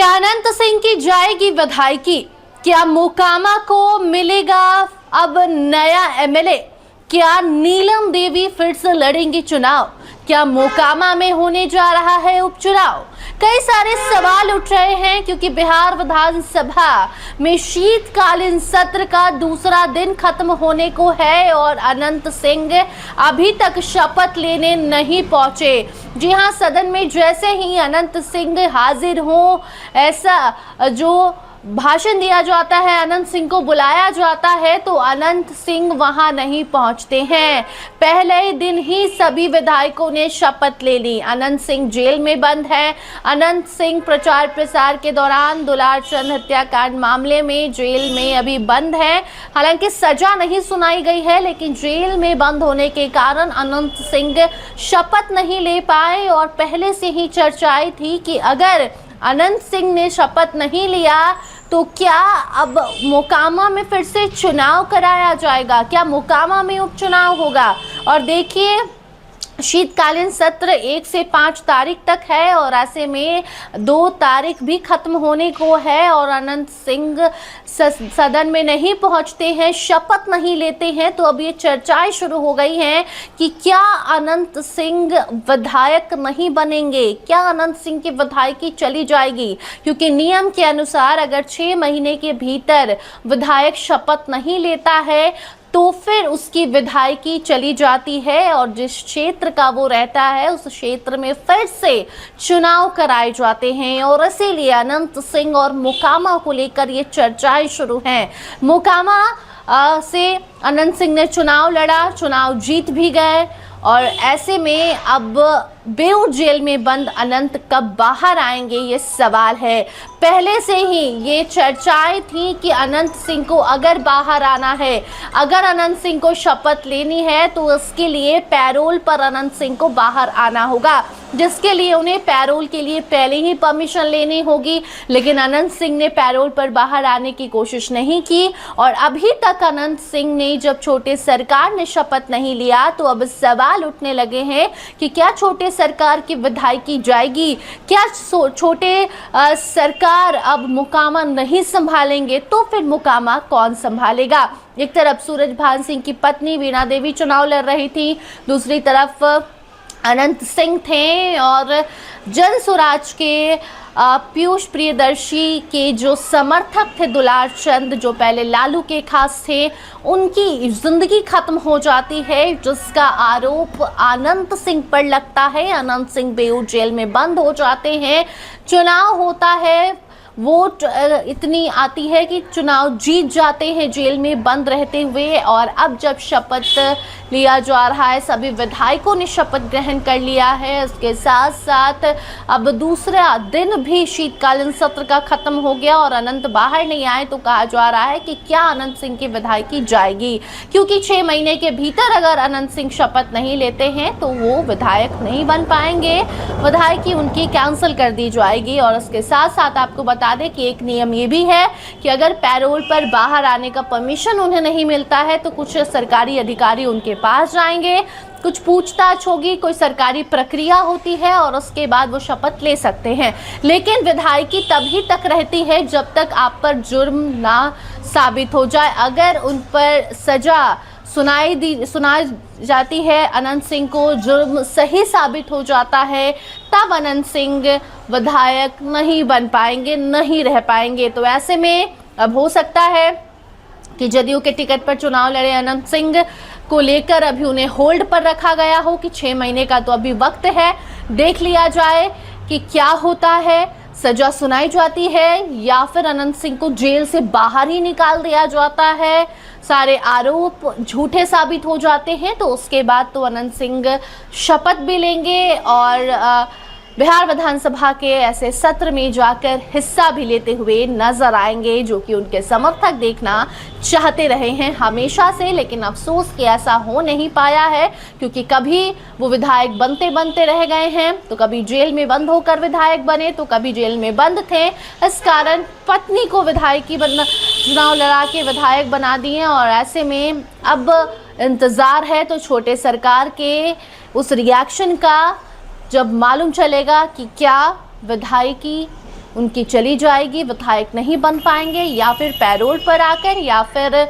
क्या अनंत सिंह की जाएगी विधायकी? क्या मोकामा को मिलेगा अब नया एमएलए? क्या नीलम देवी फिर से लड़ेंगी चुनाव? क्या मोकामा में होने जा रहा है उपचुनाव? कई सारे सवाल उठ रहे हैं क्योंकि बिहार विधानसभा में शीतकालीन सत्र का दूसरा दिन खत्म होने को है और अनंत सिंह अभी तक शपथ लेने नहीं पहुंचे। जी हां, सदन में जैसे ही अनंत सिंह हाजिर हों, ऐसा जो भाषण दिया जाता है, अनंत सिंह को बुलाया जाता है तो अनंत सिंह वहां नहीं पहुंचते हैं। पहले ही दिन ही सभी विधायकों ने शपथ ले ली। अनंत सिंह जेल में बंद है। अनंत सिंह प्रचार प्रसार के दौरान दुलारचंद हत्याकांड मामले में जेल में अभी बंद है। हालांकि सजा नहीं सुनाई गई है, लेकिन जेल में बंद होने के कारण अनंत सिंह शपथ नहीं ले पाए और पहले से ही चर्चाएं थी कि अगर अनंत सिंह ने शपथ नहीं लिया तो क्या अब मोकामा में फिर से चुनाव कराया जाएगा? क्या मोकामा में उपचुनाव होगा? और देखिए, शीतकालीन सत्र 1 से 5 तारीख तक है और ऐसे में 2 तारीख भी खत्म होने को है और अनंत सिंह सदन में नहीं पहुंचते हैं, शपथ नहीं लेते हैं। तो अब ये चर्चाएं शुरू हो गई हैं कि क्या अनंत सिंह विधायक नहीं बनेंगे? क्या अनंत सिंह की विधायकी चली जाएगी? क्योंकि नियम के अनुसार अगर 6 महीने के भीतर विधायक शपथ नहीं लेता है तो फिर उसकी विधायकी चली जाती है और जिस क्षेत्र का वो रहता है उस क्षेत्र में फिर से चुनाव कराए जाते हैं। और इसीलिए अनंत सिंह और मोकामा को लेकर ये चर्चाएं शुरू हैं। मोकामा से अनंत सिंह ने चुनाव लड़ा, चुनाव जीत भी गए और ऐसे में अब बेऊर जेल में बंद अनंत कब बाहर आएंगे, ये सवाल है। पहले से ही ये चर्चाएं थी कि अनंत सिंह को अगर बाहर आना है, अगर अनंत सिंह को शपथ लेनी है तो उसके लिए पैरोल पर अनंत सिंह को बाहर आना होगा, जिसके लिए उन्हें पैरोल के लिए पहले ही परमिशन लेनी होगी। लेकिन अनंत सिंह ने पैरोल पर बाहर आने की कोशिश नहीं की और अभी तक अनंत सिंह ने जब छोटे सरकार ने शपथ नहीं लिया तो अब सवाल उठने लगे हैं कि क्या छोटे सरकार की विधायकी जाएगी? क्या छोटे सरकार अब मोकामा नहीं संभालेंगे तो फिर मोकामा कौन संभालेगा? एक तरफ सूरजभान सिंह की पत्नी वीणा देवी चुनाव लड़ रही थी, दूसरी तरफ अनंत सिंह थे और जन स्वराज के पीयूष प्रियदर्शी के जो समर्थक थे दुलारचंद, जो पहले लालू के खास थे, उनकी जिंदगी खत्म हो जाती है, जिसका आरोप अनंत सिंह पर लगता है। अनंत सिंह बेऊर जेल में बंद हो जाते हैं। चुनाव होता है, वोट इतनी आती है कि चुनाव जीत जाते हैं जेल में बंद रहते हुए। और अब जब शपथ लिया जा रहा है, सभी विधायकों ने शपथ ग्रहण कर लिया है, इसके साथ साथ अब दूसरा दिन भी शीतकालीन सत्र का खत्म हो गया और अनंत बाहर नहीं आए तो कहा जा रहा है कि क्या अनंत सिंह की विधायकी जाएगी? क्योंकि 6 महीने के भीतर अगर अनंत सिंह शपथ नहीं लेते हैं तो वो विधायक नहीं बन पाएंगे, विधायकी उनकी कैंसिल कर दी जाएगी। और इसके साथ साथ आपको बता दें कि एक नियम ये भी है कि अगर पैरोल पर बाहर आने का परमिशन उन्हें नहीं मिलता है तो कुछ सरकारी अधिकारी उनके पास जाएंगे, कुछ पूछताछ होगी, कोई सरकारी प्रक्रिया होती है और उसके बाद वो शपथ ले सकते हैं। लेकिन विधायकी तभी तक रहती है जब तक आप पर जुर्म ना साबित हो जाए। अगर उन पर सजा सुनाई जाती है, अनंत सिंह को जुर्म सही साबित हो जाता है, तब अनंत सिंह विधायक नहीं बन पाएंगे, नहीं रह पाएंगे। तो ऐसे में अब हो सकता है कि जदयू के टिकट पर चुनाव लड़े अनंत सिंह को लेकर अभी उन्हें होल्ड पर रखा गया हो कि 6 महीने का तो अभी वक्त है, देख लिया जाए कि क्या होता है, सजा सुनाई जाती है या फिर अनंत सिंह को जेल से बाहर ही निकाल दिया जाता है, सारे आरोप झूठे साबित हो जाते हैं तो उसके बाद तो अनंत सिंह शपथ भी लेंगे और बिहार विधानसभा के ऐसे सत्र में जाकर हिस्सा भी लेते हुए नजर आएंगे, जो कि उनके समर्थक देखना चाहते रहे हैं हमेशा से। लेकिन अफसोस कि ऐसा हो नहीं पाया है क्योंकि कभी वो विधायक बनते बनते रह गए हैं, तो कभी जेल में बंद होकर विधायक बने तो कभी जेल में बंद थे। इस कारण पत्नी को विधायकी चुनाव लड़ा के विधायक बना दिए और ऐसे में अब इंतजार है तो छोटे सरकार के उस रिएक्शन का, जब मालूम चलेगा कि क्या विधायकी उनकी चली जाएगी, विधायक नहीं बन पाएंगे, या फिर पैरोल पर आकर या फिर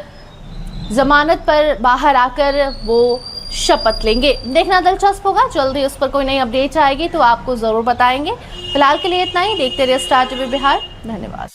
जमानत पर बाहर आकर वो शपथ लेंगे। देखना दिलचस्प होगा। जल्दी उस पर कोई नई अपडेट आएगी तो आपको जरूर बताएंगे। फिलहाल के लिए इतना ही। देखते रहिए स्टार टीवी बिहार। धन्यवाद।